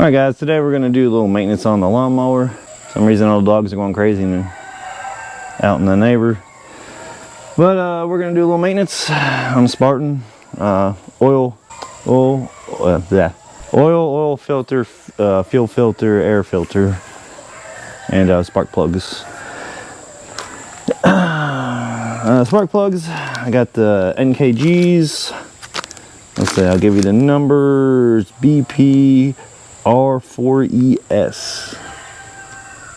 Alright guys, today we're going to do a little maintenance on the lawnmower. For some reason all the dogs are going crazy and out in the neighbor. But we're going to do a little maintenance on the Spartan. Oil filter, fuel filter, air filter, and spark plugs. Spark plugs, I got the NKGs. Let's see, I'll give you the numbers. BP R4ES.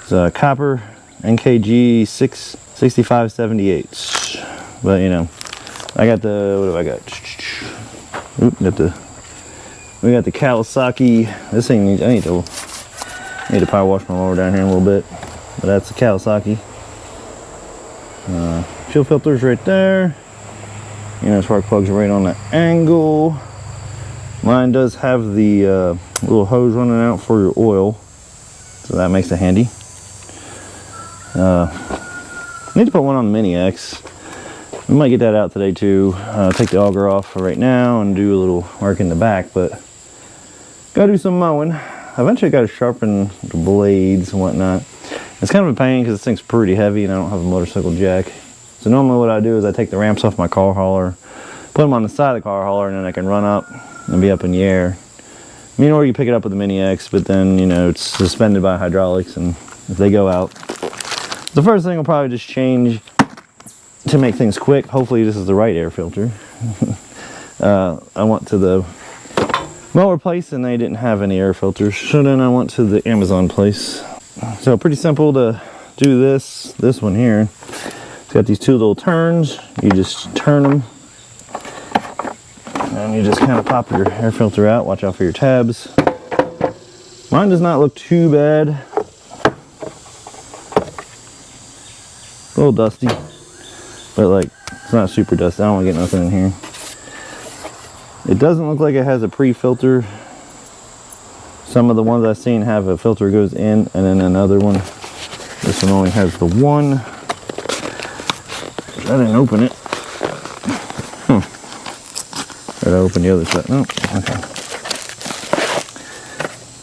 It's a copper NKG 6578. But you know, I got the, what do I got? We got the Kawasaki. This thing needs, I need to power wash my mower down here in a little bit. But that's the Kawasaki. Fuel filters right there. You know, spark plugs are right on the angle. Mine does have the little hose running out for your oil, so that makes it handy. Need to put one on the Mini X. We might get that out today too. Take the auger off for right now and do a little work in the back, but gotta do some mowing. Eventually gotta sharpen the blades and whatnot. It's kind of a pain because this thing's pretty heavy and I don't have a motorcycle jack. So normally what I do is I take the ramps off my car hauler, put them on the side of the car hauler, and then I can run up and be up in the air. I mean, or you pick it up with the Mini X, but then, you know, it's suspended by hydraulics, and if they go out. The first thing will probably just change to make things quick. Hopefully this is the right air filter. I went to the mower place and they didn't have any air filters, so then I went to the Amazon place. So pretty simple to do this one here. It's got these two little turns. You just turn them and you just kind of pop your air filter out. Watch out for your tabs. Mine does not look too bad. A little dusty, but like it's not super dusty. I don't want to get nothing in here. It doesn't look like it has a pre-filter. Some of the ones I've seen have a filter goes in and then another one. This one only has the one. I didn't open it. Try to open the other side. No, okay.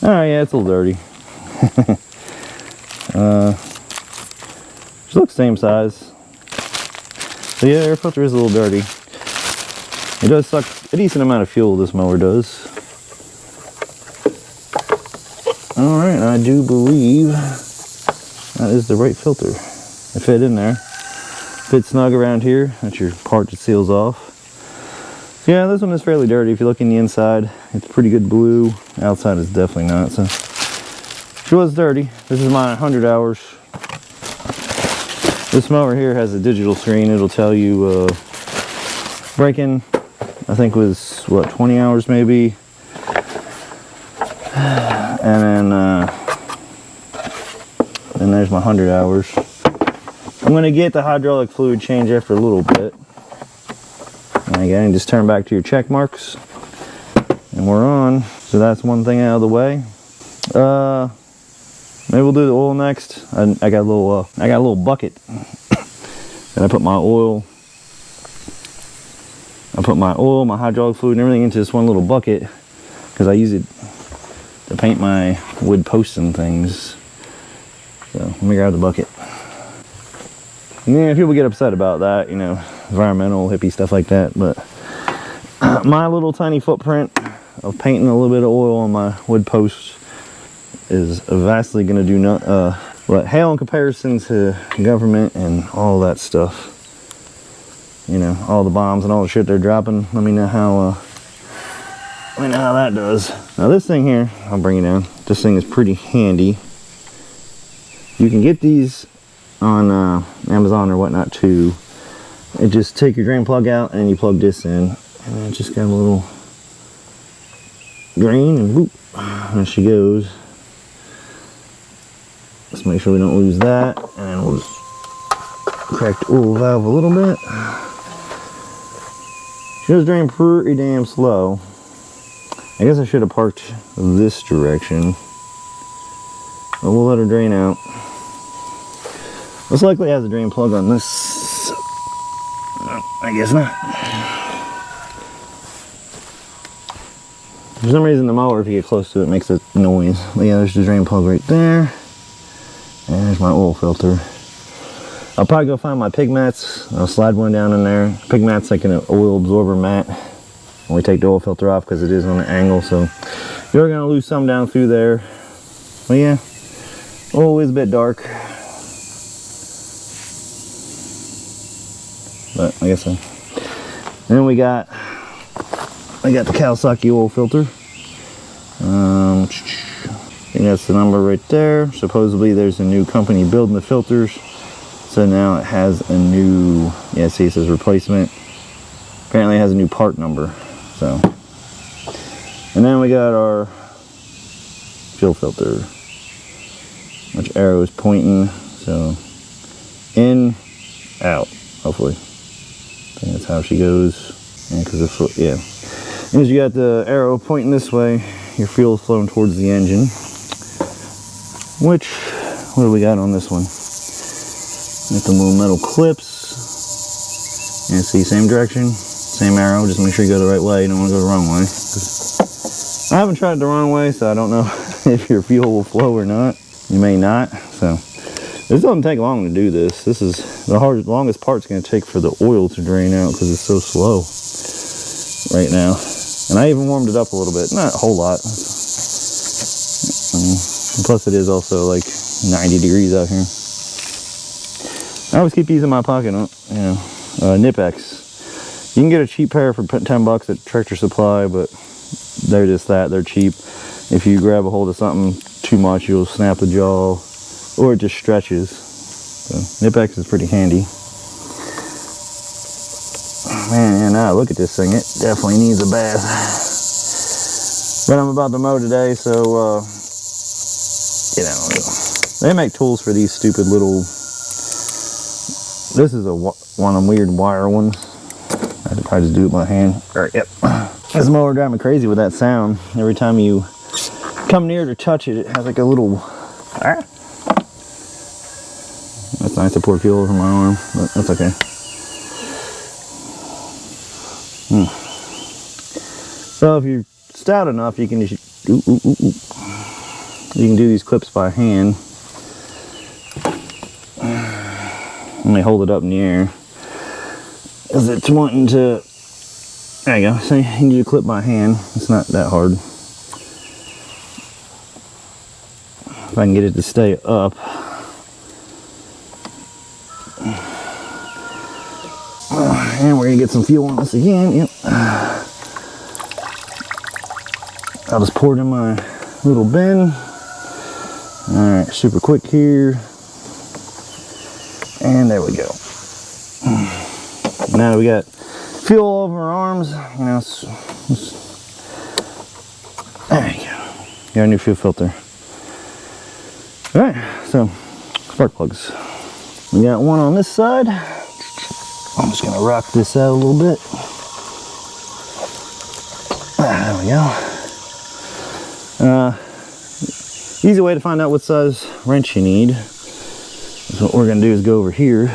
Alright, yeah, it's a little dirty. Just looks same size. So yeah, air filter is a little dirty. It does suck a decent amount of fuel, this mower does. Alright, I do believe that is the right filter. It fit in there. Fit snug around here. That's your part that seals off. So yeah, this one is fairly dirty. If you look in the inside, it's pretty good blue. Outside is definitely not. So she was dirty. This is my 100 hours. This mower here has a digital screen. It'll tell you braking, I think was what, 20 hours maybe. And then there's my 100 hours. I'm going to get the hydraulic fluid change after a little bit. And again, just turn back to your check marks. And we're on. So that's one thing out of the way. Maybe we'll do the oil next. I got a little bucket. And I put my oil, my hydraulic fluid and everything into this one little bucket. Because I use it to paint my wood posts and things. So let me grab the bucket. Yeah, people get upset about that, you know, environmental, hippie stuff like that, but my little tiny footprint of painting a little bit of oil on my wood posts is vastly going to do what hail in comparison to government and all that stuff. You know, all the bombs and all the shit they're dropping. Let me know how that does. Now this thing here, I'll bring it down. This thing is pretty handy. You can get these on Amazon or whatnot too. And just take your drain plug out and you plug this in, and it just got a little drain, and boop, there she goes. Let's make sure we don't lose that, and we'll just crack the oil valve a little bit. She does drain pretty damn slow. I guess I should have parked this direction, but we'll let her drain out. Most likely has a drain plug on this. I guess not. For some reason, the mower, if you get close to it, makes a noise. But yeah, there's the drain plug right there. And there's my oil filter. I'll probably go find my pig mats. I'll slide one down in there. Pig mat's like an oil absorber mat. And we take the oil filter off because it is on an angle, so you're gonna lose some down through there. But yeah, oil is a bit dark. But I guess so. Then we got the Kawasaki oil filter. I think that's the number right there. Supposedly there's a new company building the filters. So now it has a new, yeah, see, it says replacement. Apparently it has a new part number. So, and then we got our fuel filter, which arrow is pointing. So, in, out, hopefully. I think that's how she goes. And because it's, yeah. As you got the arrow pointing this way, your fuel is flowing towards the engine. Which, what do we got on this one? Got the little metal clips. And see, same direction, same arrow. Just make sure you go the right way. You don't want to go the wrong way. I haven't tried it the wrong way, so I don't know if your fuel will flow or not. You may not. So this doesn't take long to do this. This is the longest part it's going to take for the oil to drain out because it's so slow right now. And I even warmed it up a little bit, not a whole lot. Plus it is also like 90 degrees out here. I always keep these in my pocket, you know, Nip-X. You can get a cheap pair for 10 bucks at Tractor Supply, but they're just that, they're cheap. If you grab a hold of something too much, you'll snap the jaw, or it just stretches. So Nip-X is pretty handy. Man, now look at this thing, it definitely needs a bath. But I'm about to mow today, so, you know, they make tools for these stupid little, this is one of them weird wire ones. I could probably just do it by hand. Alright, yep. This mower drives me crazy with that sound. Every time you come near to touch it, it has like a little, that's nice to pour fuel over my arm, but that's okay. So if you're stout enough, you can just, you can do these clips by hand. Let me hold it up in the air, because it's wanting to, there you go, so you can do a clip by hand. It's not that hard. If I can get it to stay up. And we're gonna get some fuel on this again, yep. I'll just pour it in my little bin. Alright, super quick here. And there we go. Now that we got fuel all over our arms, you know, there you go. Got our new fuel filter. Alright, so spark plugs. We got one on this side. I'm just gonna rock this out a little bit. There we go. Easy way to find out what size wrench you need. So what we're gonna do is go over here.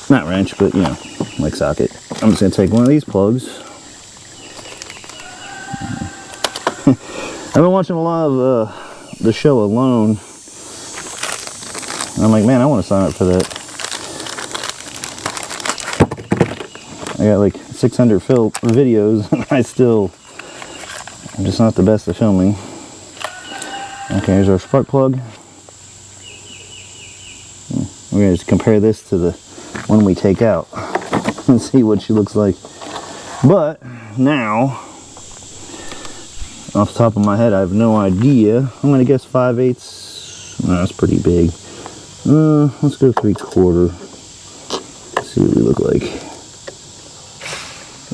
Not wrench, but you know, like socket. I'm just gonna take one of these plugs. I've been watching a lot of the show Alone. I'm like, man, I want to sign up for that. I got like 600 videos, and I'm just not the best at filming. Okay, here's our spark plug. We're gonna just compare this to the one we take out and see what she looks like. But now, off the top of my head, I have no idea. I'm gonna guess 5/8. No, that's pretty big. Let's go 3/4. See what we look like.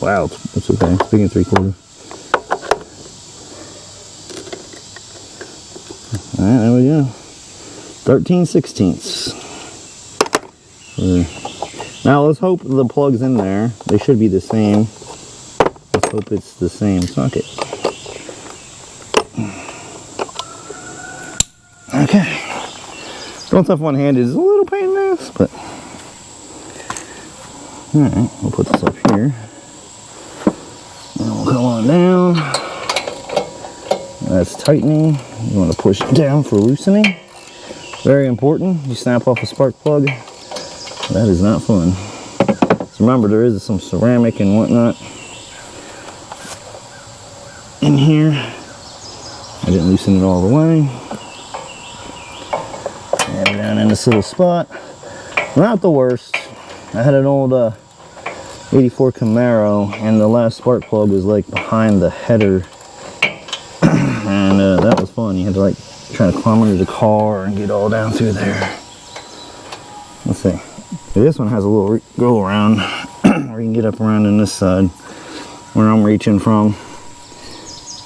Wow, that's okay. It's big and 3/4. Alright, there we go. 13/16. Now let's hope the plug's in there. They should be the same. Let's hope it's the same socket. Okay. Doing stuff one-handed is a little pain in the ass, but alright, we'll put this up here. And we'll come on down. That's tightening. You want to push it down for loosening. Very important. You snap off a spark plug. That is not fun. So remember, there is some ceramic and whatnot in here. I didn't loosen it all the way. And down in this little spot. Not the worst. I had an old 84 Camaro, and the last spark plug was like behind the header. And that was fun. You had to like try to climb under the car and get all down through there. Let's see. This one has a little go around where you can get up around in this side where I'm reaching from.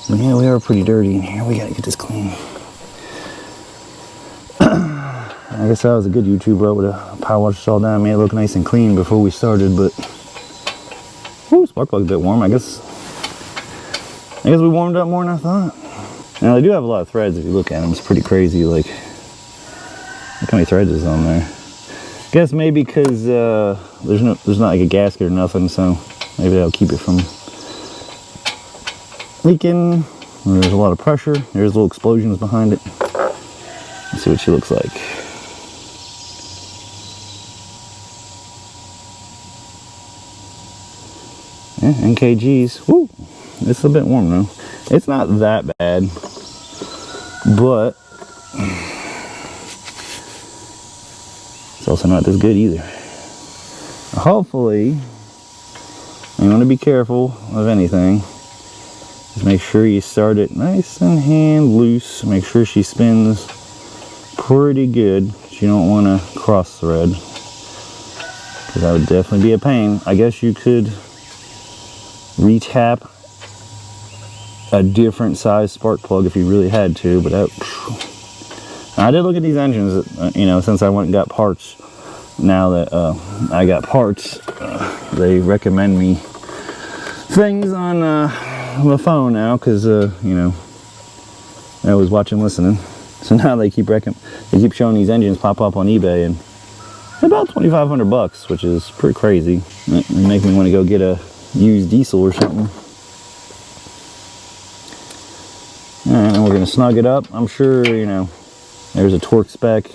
But yeah, we are pretty dirty in here. We gotta get this clean. I guess I was a good YouTuber. I would have power washed this all down, made it look nice and clean before we started, but whoo, spark plug's a bit warm. I guess we warmed up more than I thought. Now they do have a lot of threads if you look at them. It's pretty crazy. Like, look how many threads is on there. I guess maybe because there's not like a gasket or nothing, so maybe that'll keep it from leaking. There's a lot of pressure. There's little explosions behind it. Let's see what she looks like. Yeah, NKGs. Woo! It's a bit warm though. It's not that bad, but it's also not this good either. Hopefully, you want to be careful of anything. Just make sure you start it nice and hand loose. Make sure she spins pretty good. You don't want to cross thread, because that would definitely be a pain. I guess you could retap a different size spark plug if you really had to, but I did look at these engines, you know, since I went and got parts. Now that I got parts, they recommend me things on the phone now, because you know, I was watching, listening. So now they keep showing these engines pop up on eBay, and about $2,500, which is pretty crazy. It make me want to go get a used diesel or something. And we're gonna snug it up. I'm sure, you know, there's a torque spec.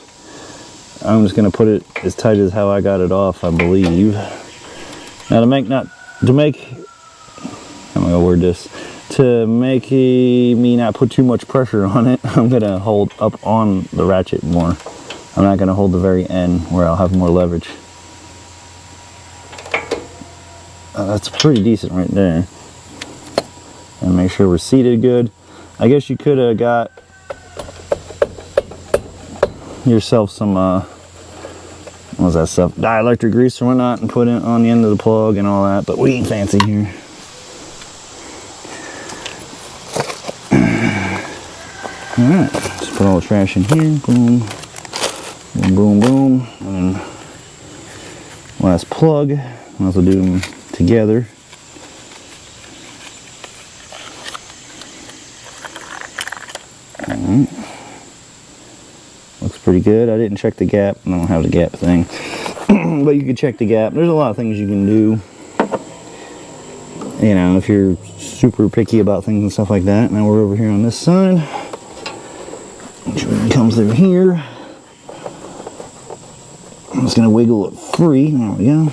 I'm just gonna put it as tight as how I got it off, I believe. Now to make me not put too much pressure on it, I'm gonna hold up on the ratchet more. I'm not gonna hold the very end where I'll have more leverage. That's pretty decent right there. And make sure we're seated good. I guess you could have got yourself some what was that stuff, dielectric grease or whatnot, and put it on the end of the plug and all that, but we ain't fancy here. Alright, just put all the trash in here. Boom, boom, boom, boom. And then last plug. I'll also do them together. Alright. Looks pretty good. I didn't check the gap. I don't have the gap thing. But you can check the gap. There's a lot of things you can do, you know, if you're super picky about things and stuff like that. Now we're over here on this side. Make sure it comes through here. I'm just gonna wiggle it free. There we go.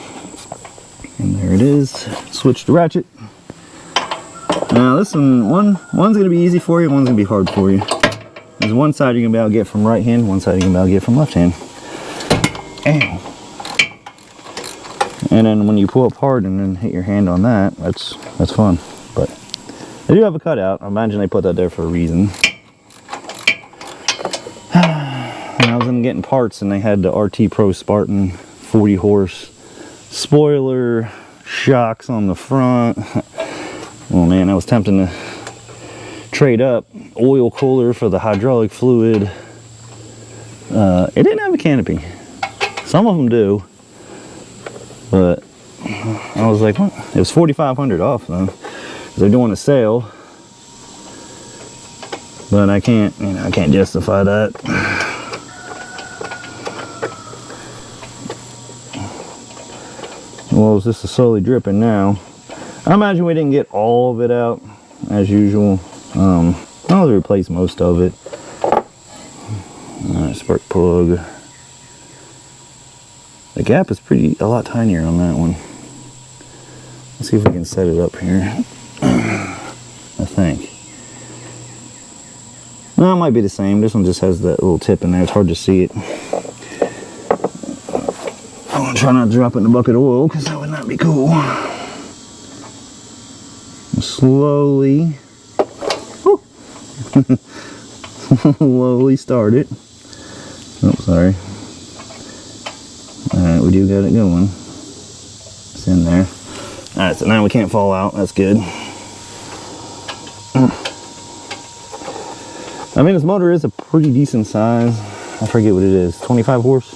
And there it is. Switch the ratchet. Now this one's gonna be easy for you, one's gonna be hard for you. There's one side you're gonna be able to get from right hand, one side you're gonna be able to get from left hand. And then when you pull up hard and then hit your hand on that, that's fun. But they do have a cutout. I imagine they put that there for a reason. And I was in getting parts, and they had the RT Pro Spartan 40 horse spoiler, shocks on the front. Oh man, I was tempting to trade up. Oil cooler for the hydraulic fluid. It didn't have a canopy. Some of them do, but I was like, what? It was $4,500 off though. They're doing a sale, but I can't justify that. Well, this is slowly dripping now. I imagine we didn't get all of it out as usual. Oh, I'll replace most of it. Alright, spark plug. The gap is a lot tinier on that one. Let's see if we can set it up here. I think. No, it might be the same. This one just has that little tip in there. It's hard to see it. I want to try not to drop it in a bucket of oil because that would not be cool. Slowly, slowly start it. Oh, sorry. Alright, we do got it going. It's in there. Alright, so now we can't fall out. That's good. I mean, this motor is a pretty decent size. I forget what it is. 25 horse.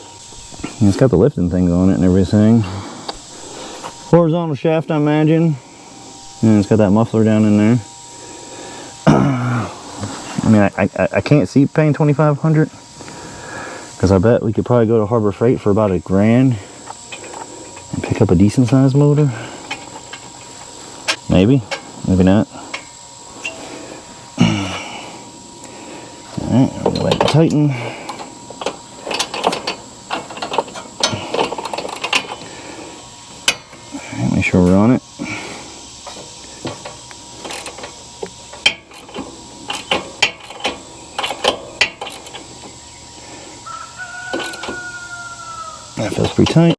And it's got the lifting thing on it and everything. Horizontal shaft, I imagine. And it's got that muffler down in there. I mean, I can't see paying $2,500 because I bet we could probably go to Harbor Freight for about $1,000 and pick up a decent sized motor. Maybe, maybe not. All right, I'll go back to tighten. Make sure we're on it. That feels pretty tight.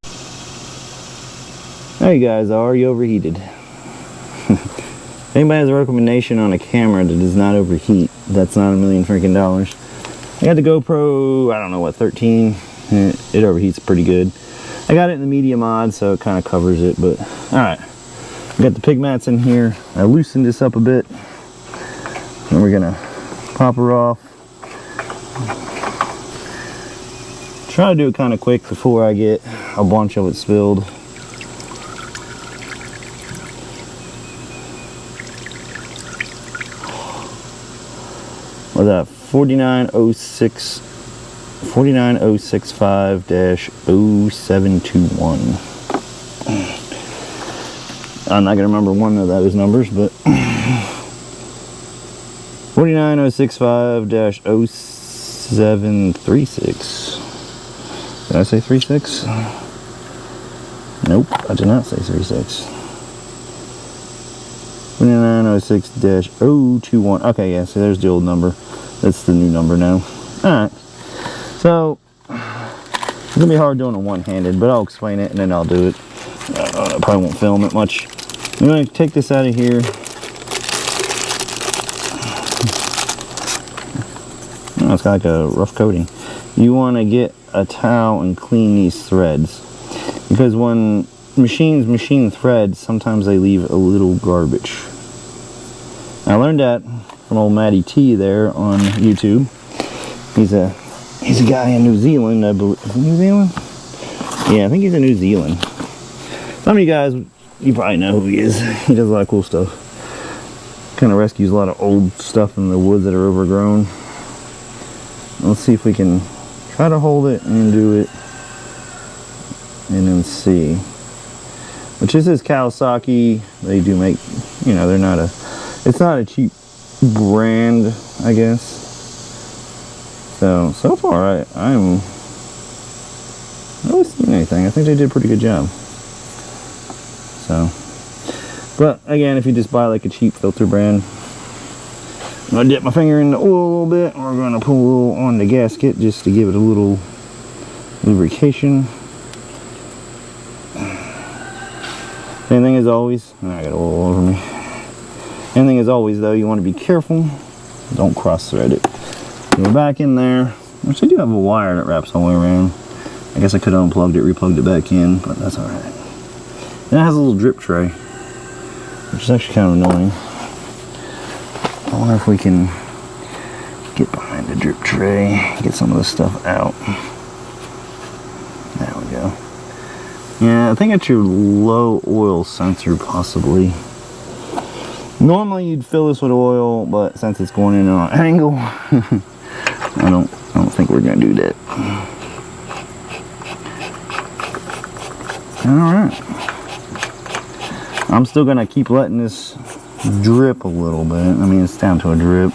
There you guys are. You overheated. If anybody has a recommendation on a camera that does not overheat, that's not $1,000,000 freaking dollars. I got the GoPro, I don't know what, 13. It overheats pretty good. I got it in the medium mod, so it kind of covers it, but alright. We got the pig mats in here. I loosened this up a bit. And we're gonna pop her off. Try to do it kind of quick before I get a bunch of it spilled. What's that? 49065-0721. I'm not gonna remember one of those numbers, but 49065-0736. Did I say 36? Nope, I did not say 36. 49065-021. Okay, yeah, so there's the old number. That's the new number now. Alright. So, it's gonna be hard doing it one-handed, but I'll explain it and then I'll do it. I probably won't film it much. I'm gonna take this out of here. Oh, it's got like a rough coating. You want to get a towel and clean these threads, because when machines machine threads, sometimes they leave a little garbage. I learned that from old Matty T there on YouTube. He's a guy in New Zealand, I believe. New Zealand? Yeah, I think he's in New Zealand. Some of you guys, you probably know who he is. He does a lot of cool stuff. Kind of rescues a lot of old stuff in the woods that are overgrown. Let's see if we can try to hold it and do it and then see. Which is this Kawasaki. They do make, you know, it's not a cheap brand, I guess. So far I haven't really seen anything. I think they did a pretty good job. So, but again, if you just buy like a cheap filter brand, I'm gonna dip my finger in the oil a little bit. We're gonna pull a little on the gasket just to give it a little lubrication. Same thing as always. I got oil all over me. Same thing as always though, you want to be careful. Don't cross thread it. Go back in there. Which I do have a wire that wraps all the way around. I guess I could have unplugged it, replugged it back in, but that's alright. And it has a little drip tray, which is actually kind of annoying. I wonder if we can get behind the drip tray, get some of this stuff out. There we go. Yeah, I think it's your low oil sensor possibly. Normally you'd fill this with oil, but since it's going in on an angle, I don't think we're gonna do that. Alright. I'm still gonna keep letting this drip a little bit. I mean, it's down to a drip.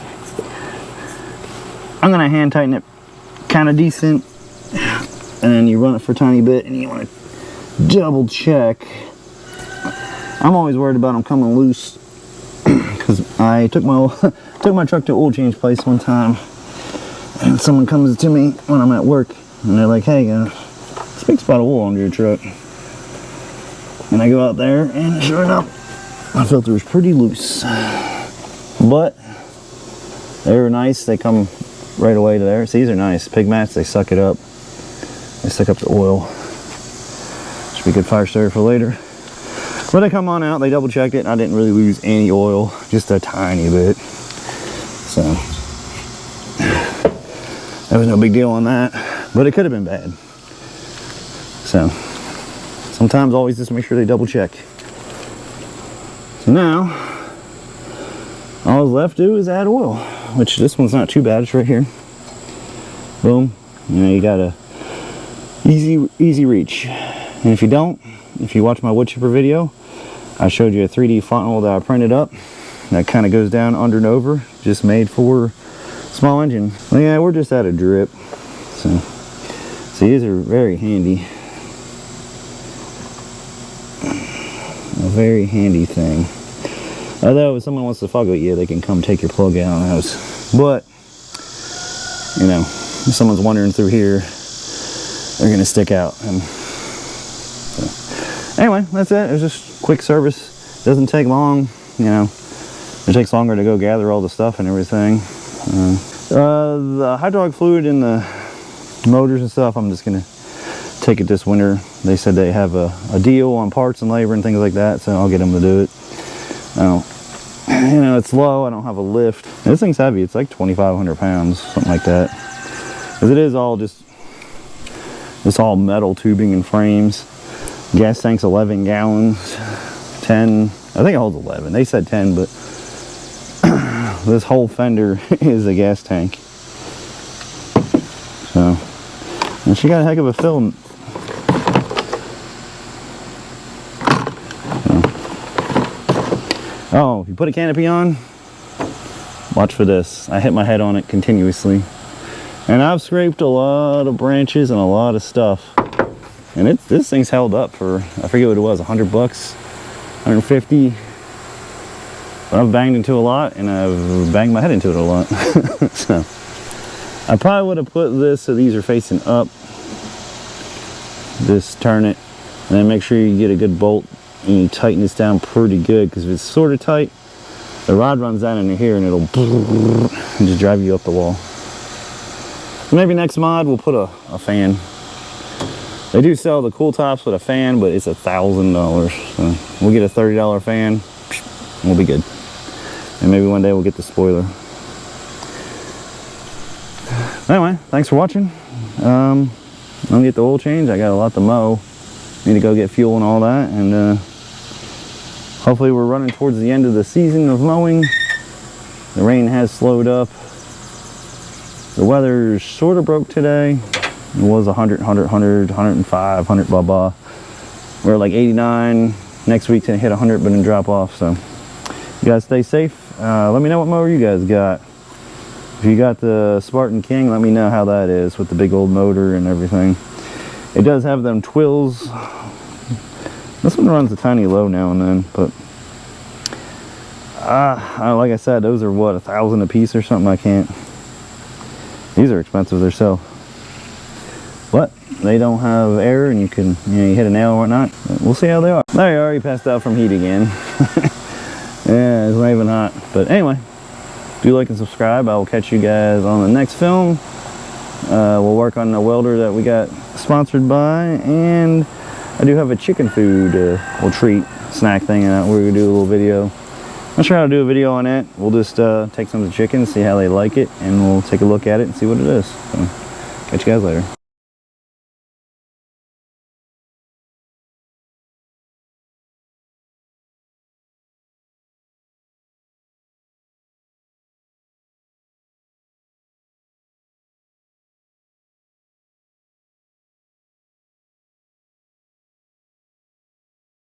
I'm gonna hand tighten it kind of decent, and then you run it for a tiny bit, and you want to double check. I'm always worried about them coming loose because I took my truck to oil change place one time, and someone comes to me when I'm at work, and they're like, "Hey, this big spot of oil under your truck." And I go out there, and sure enough, my filter was pretty loose. But they're nice. They come right away to there. See, these are nice. Pig mats, they suck it up. They suck up the oil. Should be good fire starter for later. But they come on out, they double checked it, and I didn't really lose any oil, just a tiny bit. So, there was no big deal on that. But it could have been bad. So, sometimes always just make sure they double check. So now, all that's left to do is add oil, which this one's not too bad. It's right here. Boom. You know, you got a easy reach. And if you don't, if you watch my wood chipper video, I showed you a 3D funnel that I printed up that kind of goes down under and over, just made for small engine. Well, yeah, we're just at a drip. So these are very handy. A very handy thing. Although if someone wants to fuck with you, they can come take your plug out of the house. But, you know, if someone's wandering through here, they're going to stick out. And so. Anyway, that's it. It was just quick service. Doesn't take long, you know. It takes longer to go gather all the stuff and everything. The hydraulic fluid in the motors and stuff, I'm just going to take it this winter. They said they have a deal on parts and labor and things like that, so I'll get them to do it. You know, it's low. I don't have a lift. This thing's heavy. It's like 2,500 pounds, something like that. Because it is all just, it's all metal tubing and frames. Gas tank's 11 gallons. 10, I think it holds 11. They said 10, but this whole fender is a gas tank. So, and she got a heck of a fill. Oh, if you put a canopy on, watch for this. I hit my head on it continuously. And I've scraped a lot of branches and a lot of stuff. And this thing's held up for, I forget what it was, 100 bucks, 150. But I've banged into a lot, and I've banged my head into it a lot. So, I probably would have put this so these are facing up. Just turn it, and then make sure you get a good bolt. And you tighten this down pretty good, because if it's sort of tight, the rod runs down into here and it'll and just drive you up the wall. So maybe next mod we'll put a fan. They do sell the cool tops with a fan, but it's $1,000. So we'll get a $30 fan, we'll be good. And maybe one day we'll get the spoiler. Anyway, thanks for watching. I'm gonna get the oil change. I got a lot to mow. Need to go get fuel and all that, and hopefully we're running towards the end of the season of mowing. The rain has slowed up. The weather sort of broke today. It was 100, 105, 100, blah, blah. We're at like 89. Next week's gonna hit 100, but then drop off. So you guys stay safe. Let me know what mower you guys got. If you got the Spartan King, let me know how that is with the big old motor and everything. It does have them twills. This one runs a tiny low now and then, but like I said, those are what, 1,000 a piece or something. I can't. These are expensive themselves, but they don't have air, and you can, you know, you hit a nail or whatnot. We'll see how they are. There you are. You passed out from heat again. Yeah, it's not even hot. But anyway, do like and subscribe. I will catch you guys on the next film. We'll work on the welder that we got sponsored by, and I do have a chicken food little treat snack thing that we're gonna do a little video. Not sure how to do a video on it. We'll just take some of the chicken, see how they like it, and we'll take a look at it and see what it is. So, catch you guys later.